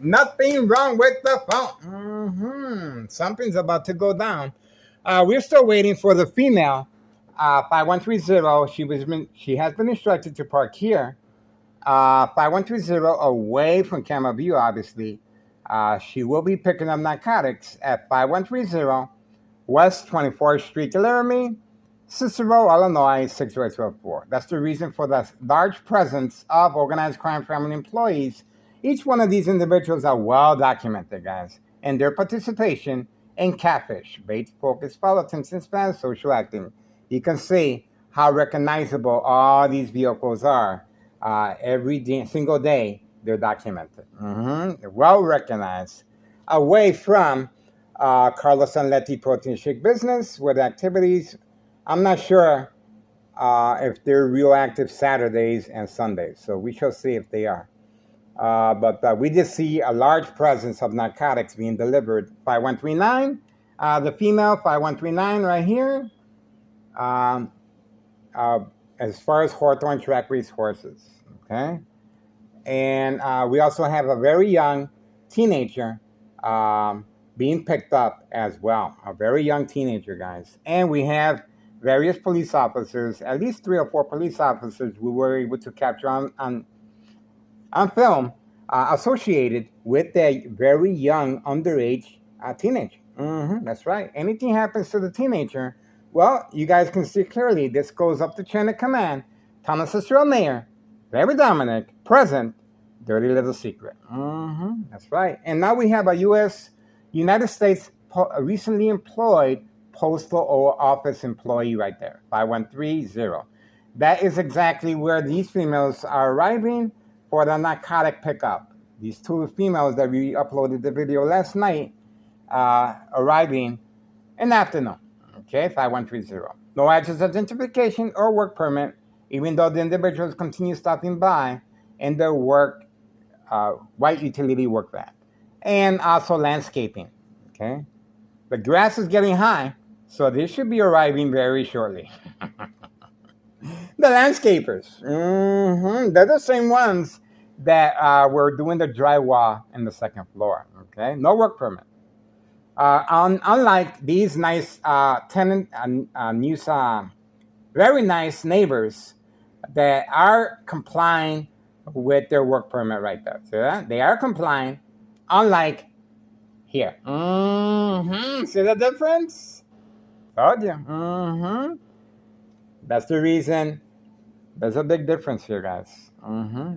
Nothing wrong with the phone. Something's about to go down. We're still waiting for the female. 5130. She has been instructed to park here. 5130 away from camera view, obviously. She will be picking up narcotics at 5130 West 24th Street, Laramie, Cicero, Illinois 60804. That's the reason for the large presence of organized crime family employees. Each one of these individuals are well documented, guys, and their participation in catfish, bait, focus, follow, attention span, social acting. You can see how recognizable all these vehicles are. Single day, they're documented. They're well recognized. Away from Carlos and Letty Protein Shake business with activities. I'm not sure if they're real active Saturdays and Sundays, so we shall see if they are. But we did see a large presence of narcotics being delivered. 5139, the female 5139 right here. As far as Hawthorne track race horses, okay? And we also have a very young teenager being picked up as well. A very young teenager, guys. And we have various police officers, at least 3 or 4 police officers we were able to capture on film associated with a very young underage teenager. That's right. Anything happens to the teenager, well, you guys can see clearly this goes up the chain of command. Thomas Cicero Mayor, Larry Dominic, present, dirty little secret. That's right. And now we have a United States recently employed postal office employee right there, 5130. That is exactly where these females are arriving for the narcotic pickup. These 2 females that we uploaded the video last night arriving in the afternoon. Okay, 5130. No address identification or work permit, even though the individuals continue stopping by in their work, white utility work van. And also landscaping. Okay, the grass is getting high, so they should be arriving very shortly. The landscapers. They're the same ones that were doing the drywall in the 2nd floor. Okay, no work permit. Unlike these nice very nice neighbors that are complying with their work permit right there. See that? They are complying, unlike here. See the difference? Told you. That's the reason. There's a big difference here, guys.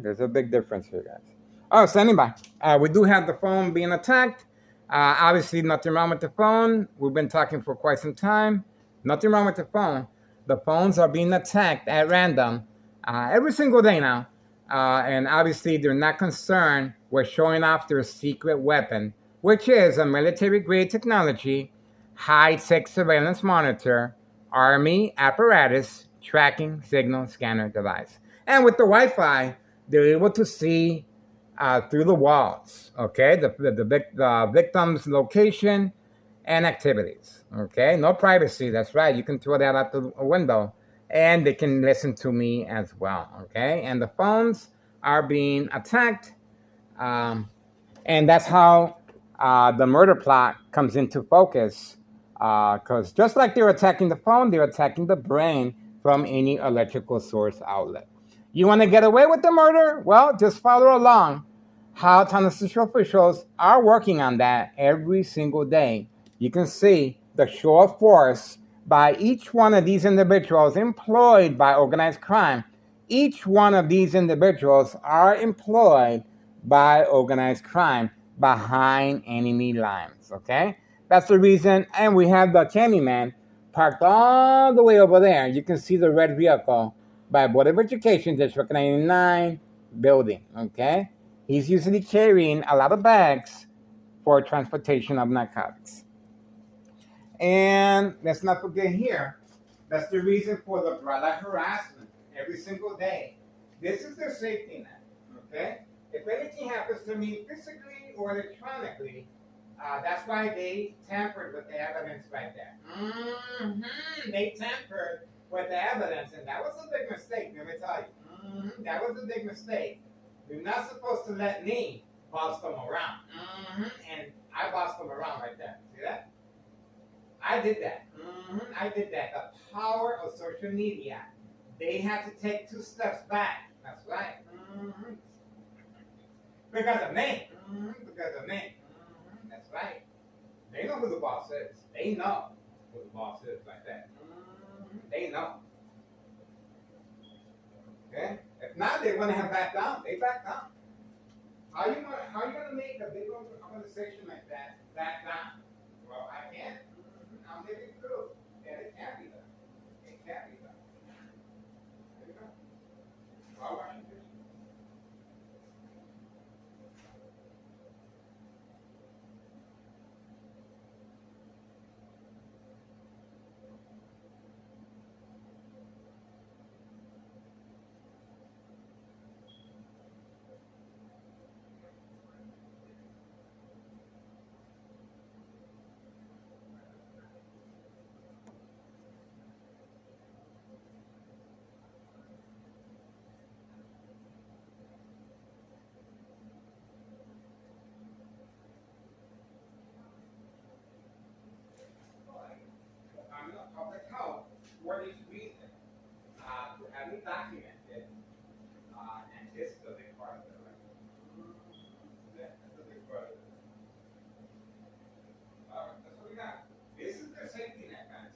There's a big difference here, guys. Oh, standing by. We do have the phone being attacked. Obviously, nothing wrong with the phone. We've been talking for quite some time. Nothing wrong with the phone. The phones are being attacked at random every single day now. And obviously, they're not concerned with showing off their secret weapon, which is a military-grade technology, high-tech surveillance monitor, Army apparatus, tracking signal scanner device. And with the Wi-Fi, they're able to see through the walls, okay? The victim's location and activities, okay? No privacy, that's right. You can throw that out the window. And they can listen to me as well, okay? And the phones are being attacked. And that's how the murder plot comes into focus. Because just like they're attacking the phone, they're attacking the brain from any electrical source outlet. You want to get away with the murder? Well, just follow along how Thomas Cicero officials are working on that every single day. You can see the show of force by each one of these individuals employed by organized crime. Each one of these individuals are employed by organized crime behind enemy lines, okay? That's the reason, and we have the Candyman parked all the way over there. You can see the red vehicle by Board of Education District 99 building, okay? He's usually carrying a lot of bags for transportation of narcotics. And let's not forget here, that's the reason for the brother harassment every single day. This is their safety net, okay? If anything happens to me physically or electronically, that's why they tampered with the evidence right there. They tampered with the evidence, and that was a big mistake, let me tell you. That was a big mistake. You're not supposed to let me bossed them around. And I bossed them around right there. See that? I did that. I did that. The power of social media. They had to take 2 steps back. That's right. Because of me. Because of me. That's right. They know who the boss is. They know who the boss is like that. They know. Okay? If not, they wouldn't have backed down. They backed down. How you gonna make a big organization like that back down? Well, I can't. I'm living through. And it can't be done. It can't be done. There you go. Well, Washington. I'm not public health for this reason. To have it documented, and this is a big part of it, right? Yeah, that's a big part of it. That's what we got. This is their safety net, guys.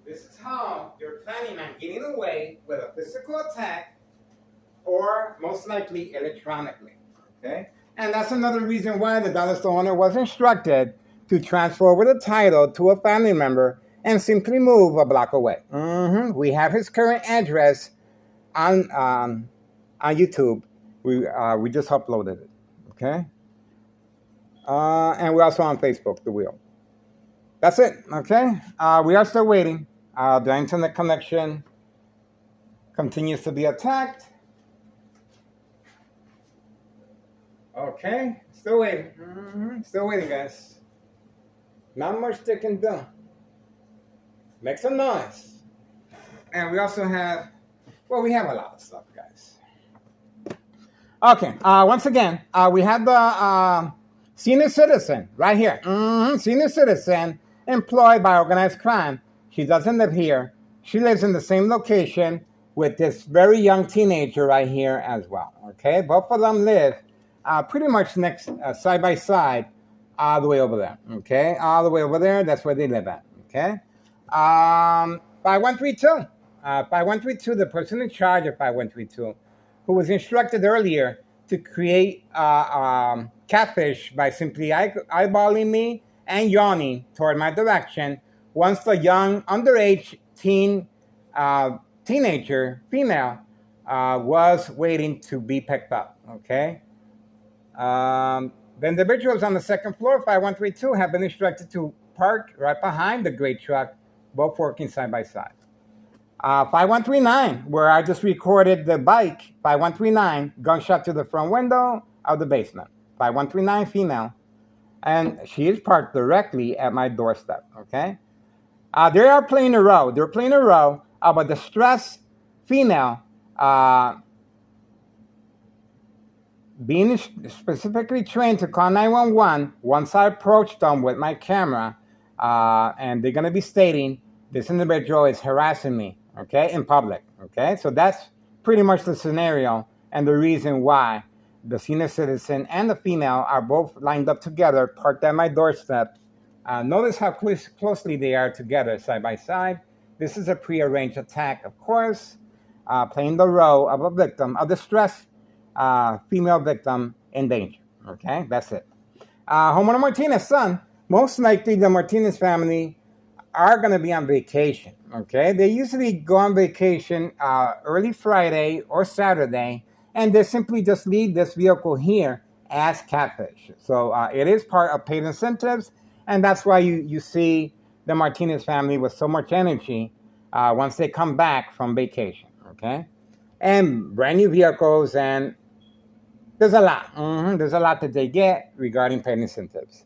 This is how they're planning on getting away with a physical attack or most likely electronically. Okay? And that's another reason why the dollar store owner was instructed to transfer over the title to a family member and simply move a block away. We have his current address on YouTube. We just uploaded it. Okay? And we're also on Facebook, The Wheel. That's it. Okay? We are still waiting. The internet connection continues to be attacked. Okay, still waiting. Still waiting, guys. Not much they can do. Make some noise. And we also have, well, we have a lot of stuff, guys. Okay, once again, we have the senior citizen right here. Senior citizen employed by organized crime. She doesn't live here. She lives in the same location with this very young teenager right here as well. Okay, both of them live pretty much next, side by side, all the way over there. Okay, all the way over there. That's where they live at. Okay, 5132. 5132. The person in charge of 5132, who was instructed earlier to create catfish by simply eyeballing me and yawning toward my direction. Once the young underage teenager female was waiting to be picked up. Okay. The individuals on the second floor, 5132, have been instructed to park right behind the gray truck, both working side by side. 5139, where I just recorded the bike, 5139, gunshot to the front window of the basement. 5139 female, and she is parked directly at my doorstep. Okay. They are playing a role. They're playing a role of a distressed female being specifically trained to call 911 once I approach them with my camera, and they're going to be stating this individual is harassing me, okay, in public, okay? So that's pretty much the scenario and the reason why the senior citizen and the female are both lined up together, parked at my doorstep. Notice how closely they are together, side by side. This is a prearranged attack, of course, playing the role of a victim, a distressed female victim in danger. Okay, that's it. Homeowner Martinez's son, most likely the Martinez family are going to be on vacation. Okay, they usually go on vacation early Friday or Saturday, and they simply just leave this vehicle here as catfish. So it is part of paid incentives, and that's why you see the Martinez family with so much energy once they come back from vacation. Okay, and brand new vehicles, and there's a lot. There's a lot that they get regarding paid incentives.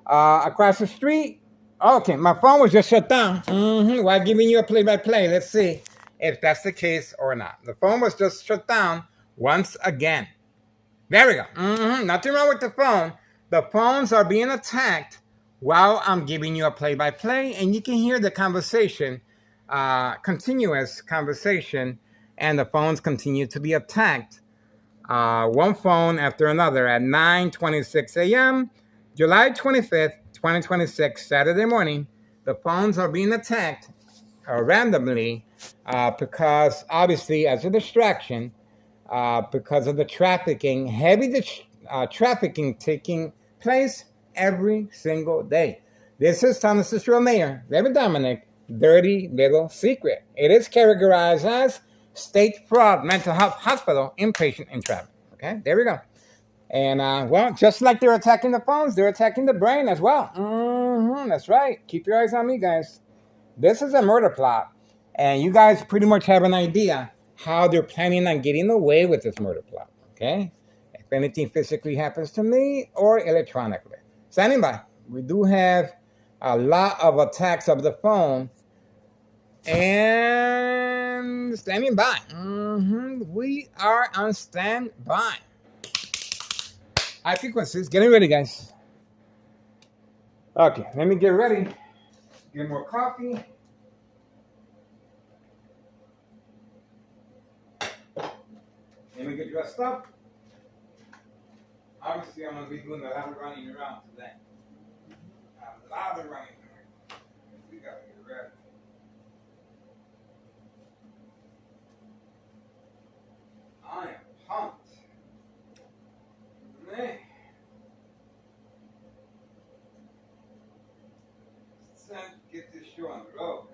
Across the street, okay, my phone was just shut down while giving you a play-by-play. Let's see if that's the case or not. The phone was just shut down once again. There we go. Nothing wrong with the phone. The phones are being attacked while I'm giving you a play-by-play, and you can hear the conversation, continuous conversation, and the phones continue to be attacked, one phone after another at 9:26 a.m., July 25th, 2026, Saturday morning. The phones are being attacked randomly because obviously as a distraction, because of the trafficking, trafficking taking place every single day. This is Thomas Cicero Mayor, David Dominic, Dirty Little Secret. It is categorized as State Fraud Mental Health Hospital Inpatient Entrapment. Okay, there we go. And well, just like they're attacking the phones, they're attacking the brain as well. That's right. Keep your eyes on me, guys. This is a murder plot, and you guys pretty much have an idea how they're planning on getting away with this murder plot, okay? If anything physically happens to me or electronically. Standing by. We do have a lot of attacks of the phone, and standing by. We are on standby. High frequencies. Getting ready, guys. Okay, let me get ready. Get more coffee. Let me get dressed up. Obviously, I'm going to be doing a lot of running around today. A lot of running around. We got to get ready. I am pumped. Man. It's time to get this show on the road.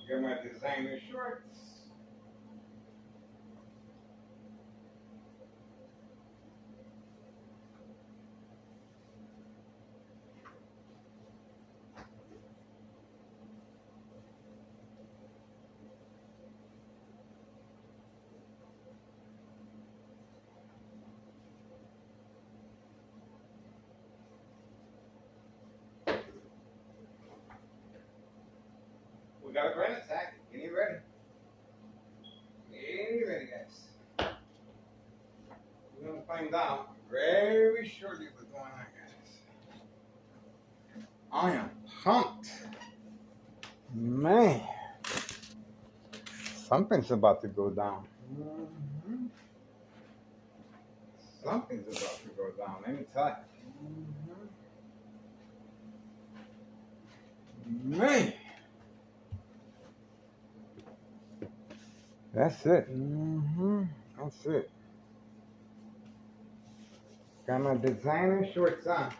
Get my designer shorts. We got a grand attack. Get ready. Get ready, guys. We're going to find out very shortly what's going on, guys. I am pumped. Man. Something's about to go down. Something's about to go down. Let me tell you. Man. That's it. That's it. Got my designer shorts on.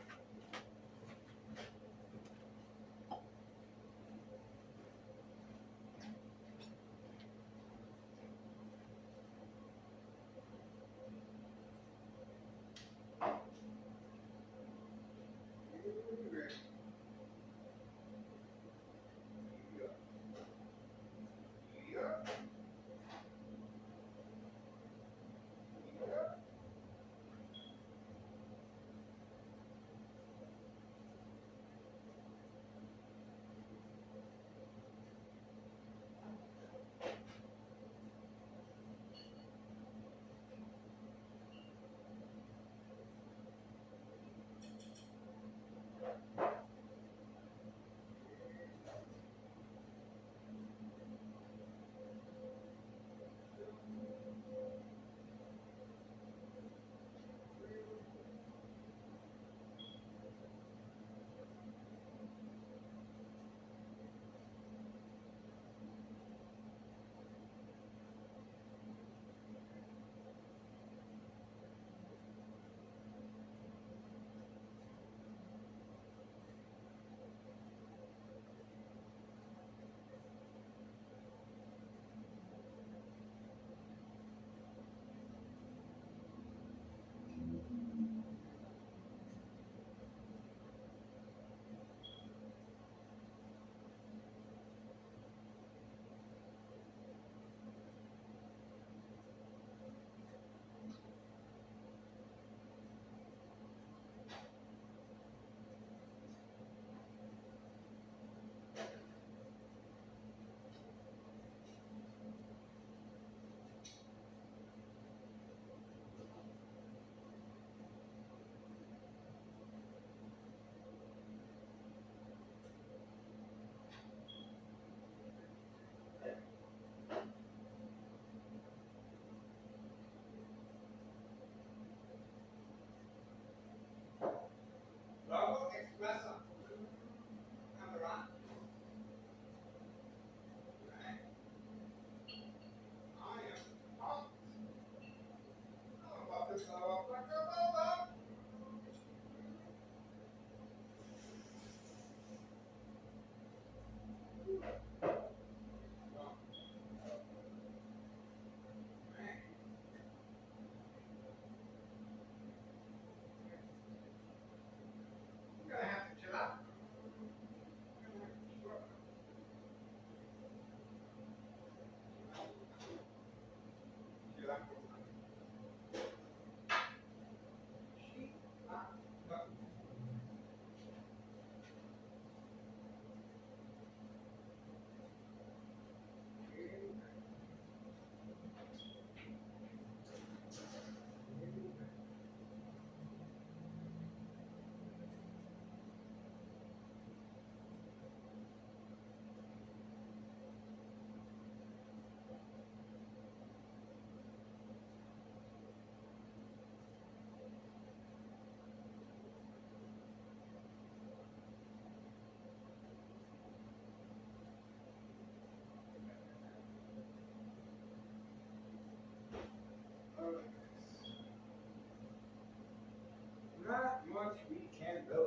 Not much we can do.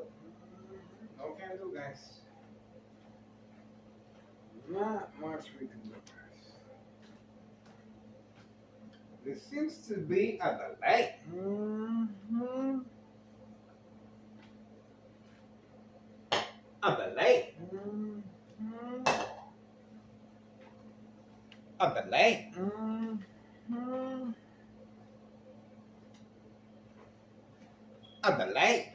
No can do, guys. Not much we can do, guys. There seems to be a delay. A delay. A delay. A delay.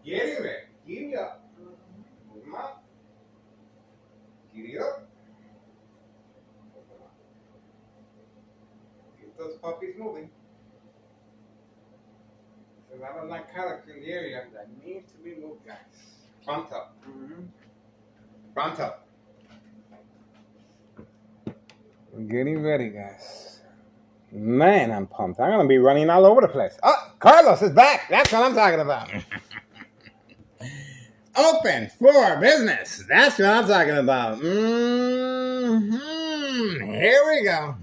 Get it ready. Giddy up. Move 'em up. Giddy up. Get those puppies moving. There's a lot of narcotics in the area that needs to be moved, guys. Pronto. Pronto. We're getting ready, guys. Man, I'm pumped. I'm going to be running all over the place. Oh, Carlos is back. That's what I'm talking about. Open for business. That's what I'm talking about. Here we go.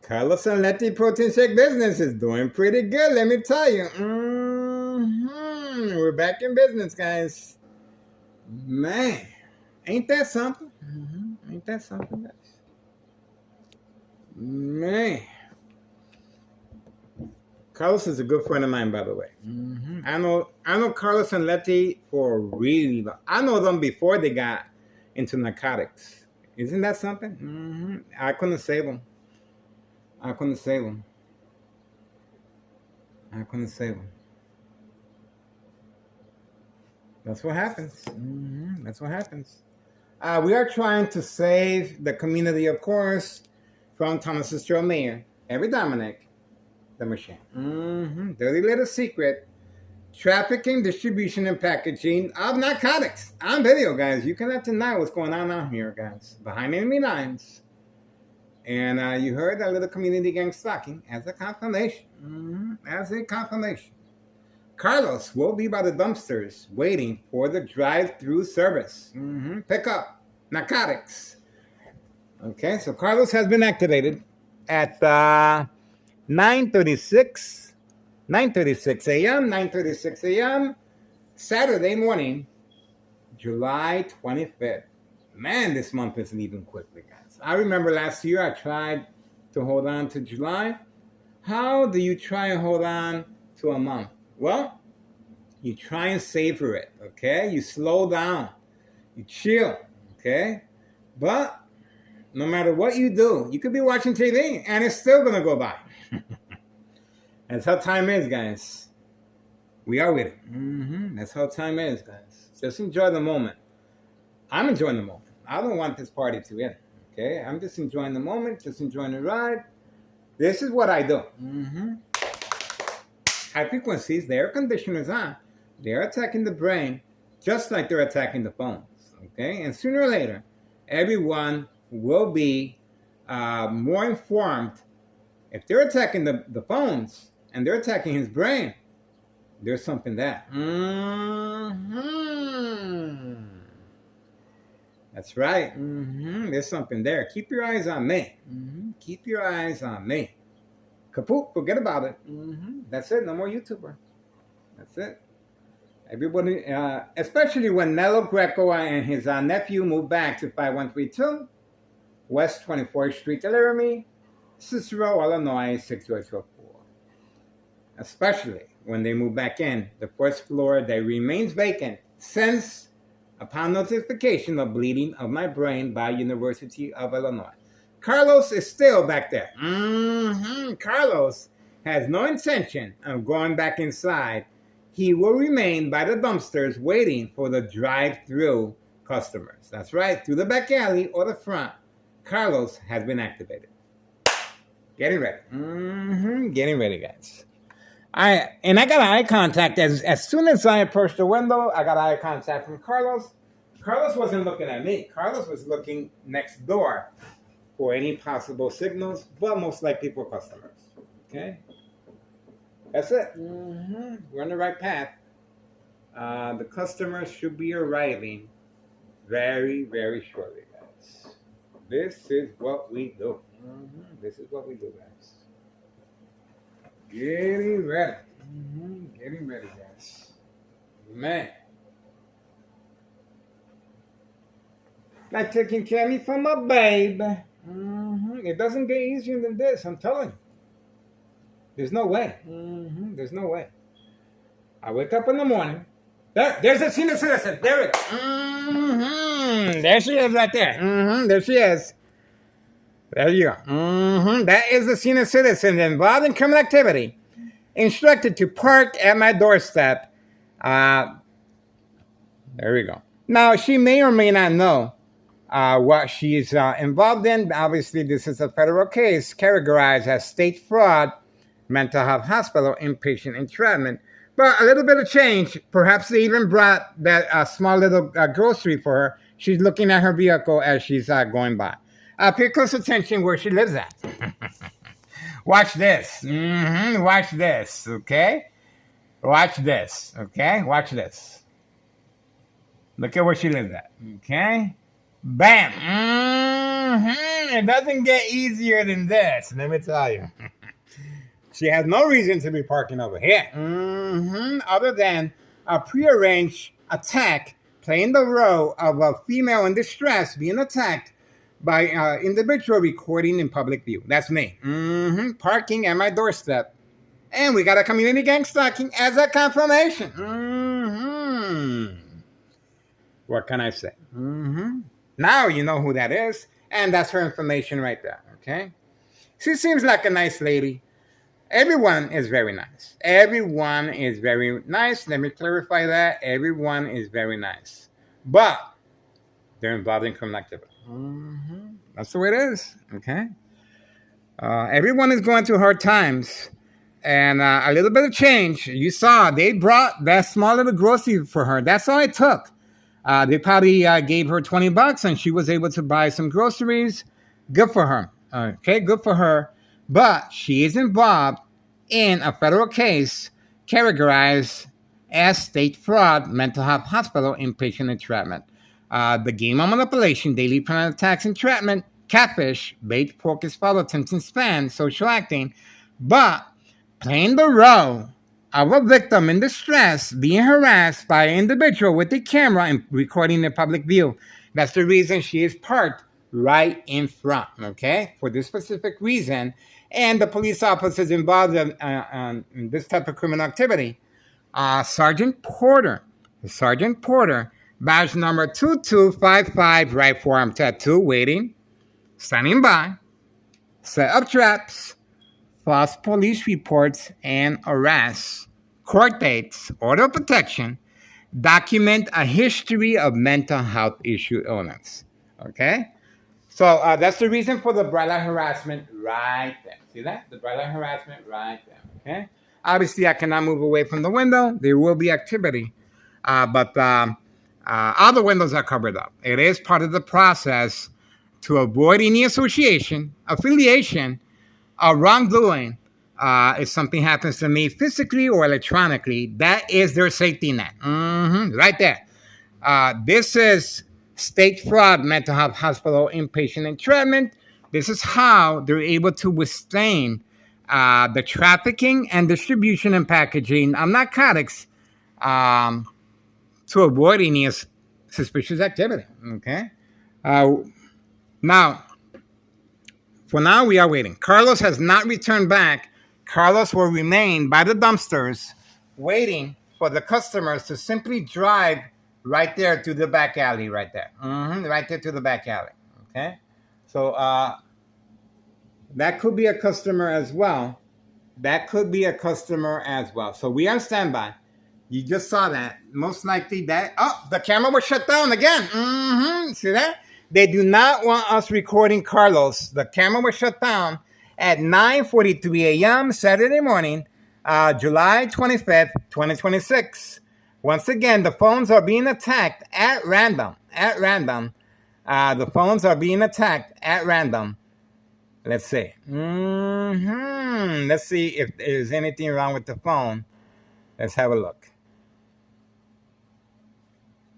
Carlos and Letty Protein Shake business is doing pretty good, let me tell you. We're back in business, guys. Man, ain't that something? Ain't that something, guys? Man. Carlos is a good friend of mine, by the way. I know Carlos and Letty for really long. I know them before they got into narcotics. Isn't that something? I couldn't save them. I couldn't save them. I couldn't save them. That's what happens. That's what happens. We are trying to save the community, of course, from Thomas Estrella Mayor, Every Dominic, the machine. Dirty little secret. Trafficking, distribution, and packaging of narcotics on video, guys. You cannot deny what's going on out here, guys. Behind enemy lines. And you heard that little community gang stalking as a confirmation. As a confirmation. Carlos will be by the dumpsters waiting for the drive-through service. Pick up narcotics. Okay, so Carlos has been activated at 9:36 a.m. Saturday morning, July 25th. Man, this month is leaving quickly, guys. I remember last year I tried to hold on to July. How do you try and hold on to a month? Well, you try and savor it, okay? You slow down. You chill, okay? But no matter what you do, you could be watching TV and it's still going to go by. That's how time is, guys. We are with it. That's how time is, guys. Just enjoy the moment. I'm enjoying the moment. I don't want this party to end, okay? I'm just enjoying the moment, just enjoying the ride. This is what I do. High frequencies, the air conditioner's on. They're attacking the brain just like they're attacking the phones, okay? And sooner or later, everyone will be more informed. If they're attacking the phones and they're attacking his brain, there's something there. That's right. There's something there. Keep your eyes on me. Keep your eyes on me. Kaput, forget about it. That's it. No more YouTuber. That's it. Everybody, especially when Nello Greco and his nephew moved back to 5132 West 24th Street, Laramie, Cicero, Illinois, 6004. Especially when they move back in, the first floor that remains vacant since upon notification of bleeding of my brain by University of Illinois. Carlos is still back there. Carlos has no intention of going back inside. He will remain by the dumpsters waiting for the drive-through customers. That's right, through the back alley or the front. Carlos has been activated. Getting ready. Getting ready, guys. I got eye contact as soon as I approached the window. I got eye contact from Carlos. Carlos wasn't looking at me. Carlos was looking next door for any possible signals, but most likely for customers. Okay, that's it. We're on the right path. The customers should be arriving very, very shortly, guys. This is what we do. This is what we do, guys. Getting ready. Getting ready, guys. Man. Like taking candy from a babe. It doesn't get easier than this, I'm telling you. There's no way. There's no way. I wake up in the morning. There's a senior citizen. There it is. There she is right there. There she is. There you go. That is the senior citizen involved in criminal activity, instructed to park at my doorstep. There we go. Now, she may or may not know what she's involved in. Obviously, this is a federal case categorized as state fraud, mental health hospital, inpatient entrapment. But a little bit of change. Perhaps they even brought that small little grocery for her. She's looking at her vehicle as she's going by. Pay close attention where she lives at. Watch this. Watch this, okay? Watch this, okay? Watch this. Look at where she lives at, okay? Bam! It doesn't get easier than this, let me tell you. She has no reason to be parking over here. Other than a prearranged attack playing the role of a female in distress being attacked by individual recording in public view. That's me. Parking at my doorstep. And we got a community gang stalking as a confirmation. What can I say? Now you know who that is. And that's her information right there. Okay? She seems like a nice lady. Everyone is very nice. Everyone is very nice. Let me clarify that. Everyone is very nice. But they're involved in criminal activity. That's the way it is. Okay? Everyone is going through hard times. And a little bit of change. You saw they brought that small little grocery for her. That's all it took. They probably gave her $20 and she was able to buy some groceries. Good for her. Okay, good for her. But she is involved in a federal case categorized as state fraud, mental health hospital, inpatient entrapment. The game of manipulation, daily plan attacks, entrapment, catfish, bait, focus, follow, attention span, social acting, but playing the role of a victim in distress being harassed by an individual with a camera and recording in public view. That's the reason she is parked right in front, okay, for this specific reason. And the police officers involved in this type of criminal activity, Sergeant Porter, badge number 2255, right forearm tattoo, waiting, standing by, set up traps, false police reports and arrests, court dates, order of protection, document a history of mental health issue illness. Okay? So that's the reason for the bright light harassment right there. See that? The bright light harassment right there. Okay? Obviously, I cannot move away from the window. There will be activity. But all the windows are covered up. It is part of the process to avoid any affiliation, or wrongdoing. If something happens to me physically or electronically, that is their safety net. Right there. This is state fraud, mental health hospital, inpatient entrapment. This is how they're able to withstand the trafficking and distribution and packaging of narcotics to avoid any suspicious activity. Okay? Now, for now, we are waiting. Carlos has not returned back. Carlos will remain by the dumpsters waiting for the customers to simply drive right there to the back alley right there. Right there to the back alley. Okay? So that could be a customer as well. So we are on standby. You just saw that. Most likely that. Oh, the camera was shut down again. See that? They do not want us recording Carlos. The camera was shut down at 9:43 a.m. Saturday morning, July 25th, 2026. Once again, the phones are being attacked at random. The phones are being attacked at random. Let's see. Let's see if there's anything wrong with the phone. Let's have a look.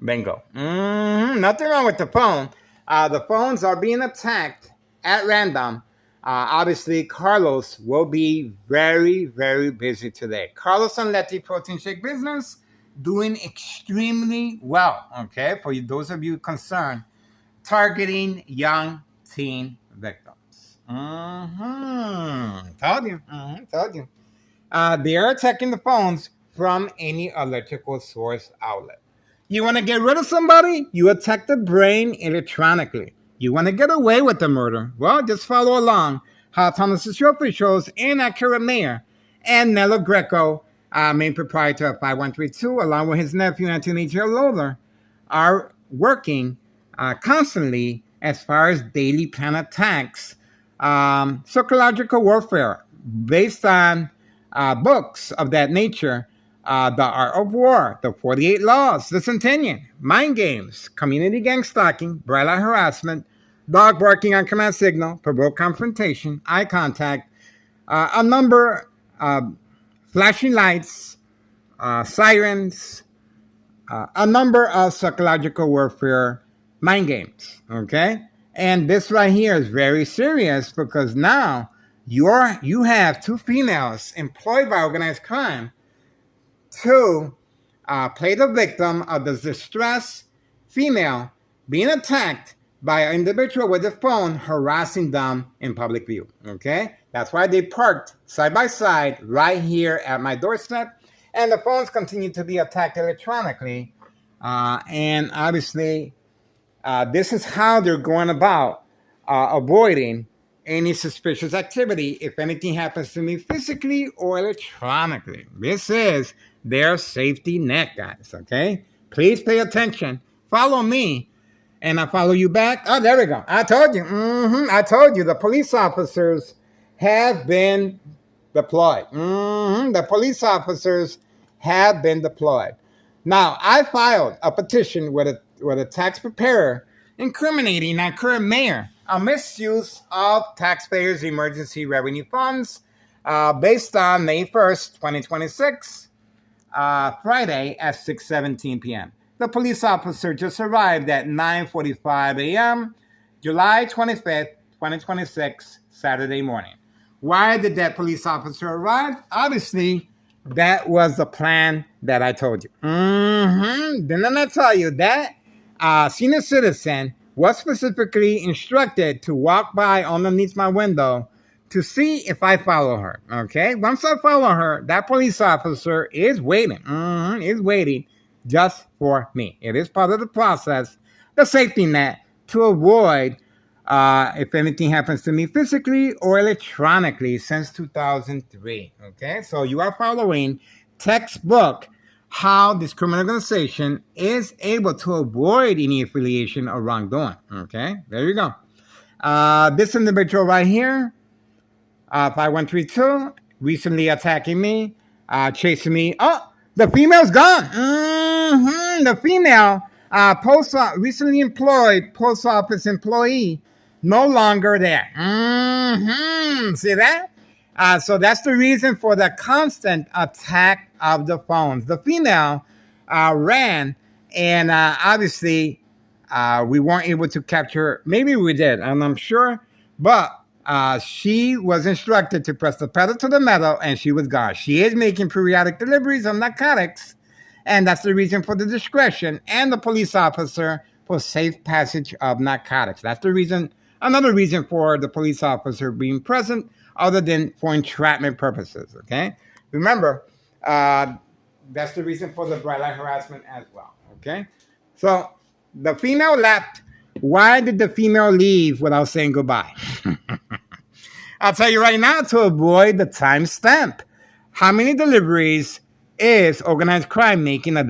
Bingo. Nothing wrong with the phone. The phones are being attacked at random. Obviously, Carlos will be very, very busy today. Carlos and Letty Protein Shake Business doing extremely well. Okay, for those of you concerned, targeting young teen victims. Told you. Told you. They are attacking the phones from any electrical source outlet. You want to get rid of somebody? You attack the brain electronically. You want to get away with the murder? Well, just follow along how Thomas Trophy shows Inaccurate Mayor and Nello Greco, main proprietor of 5132, along with his nephew Anthony J. Lowther, are working constantly as far as daily plan attacks, psychological warfare based on books of that nature. The Art of War, The 48 Laws, The Centennial, Mind Games, Community Gang Stalking, Bright Light Harassment, Dog Barking on Command Signal, Provoked Confrontation, Eye Contact, a number of flashing lights, sirens, a number of psychological warfare mind games, okay? And this right here is very serious because now you have two females employed by organized crime to play the victim of the distressed female being attacked by an individual with a phone harassing them in public view. Okay? That's why they parked side by side right here at my doorstep. And the phones continue to be attacked electronically. And obviously, this is how they're going about avoiding any suspicious activity if anything happens to me physically or electronically. This is their safety net, guys, okay? Please pay attention. Follow me, and I follow you back. Oh, there we go. I told you. I told you the police officers have been deployed. The police officers have been deployed. Now, I filed a petition with a tax preparer incriminating our current mayor a misuse of taxpayers' emergency revenue funds based on May 1st, 2026, Friday at 6:17 p.m. The police officer just arrived at 9:45 a.m., July 25th, 2026, Saturday morning. Why did that police officer arrive? Obviously, that was the plan that I told you. Didn't I tell you that senior citizen was specifically instructed to walk by underneath my window to see if I follow her, okay? Once I follow her, that police officer is waiting, is waiting just for me. It is part of the process, the safety net, to avoid if anything happens to me physically or electronically since 2003, okay? So you are following textbook how this criminal organization is able to avoid any affiliation or wrongdoing. Okay, there you go. This individual right here, 5132, recently attacking me, chasing me. Oh, the female's gone. The female, recently employed post office employee, no longer there. See that? So that's the reason for the constant attack of the phones. The female ran, and obviously we weren't able to capture her. Maybe we did, and I'm sure, but she was instructed to press the pedal to the metal, and she was gone. She is making periodic deliveries of narcotics, and that's the reason for the discretion and the police officer for safe passage of narcotics. That's the reason, another reason for the police officer being present, other than for entrapment purposes, okay? Remember, that's the reason for the bright light harassment as well, okay? So the female left. Why did the female leave without saying goodbye? I'll tell you right now, to avoid the timestamp. How many deliveries is organized crime making a day?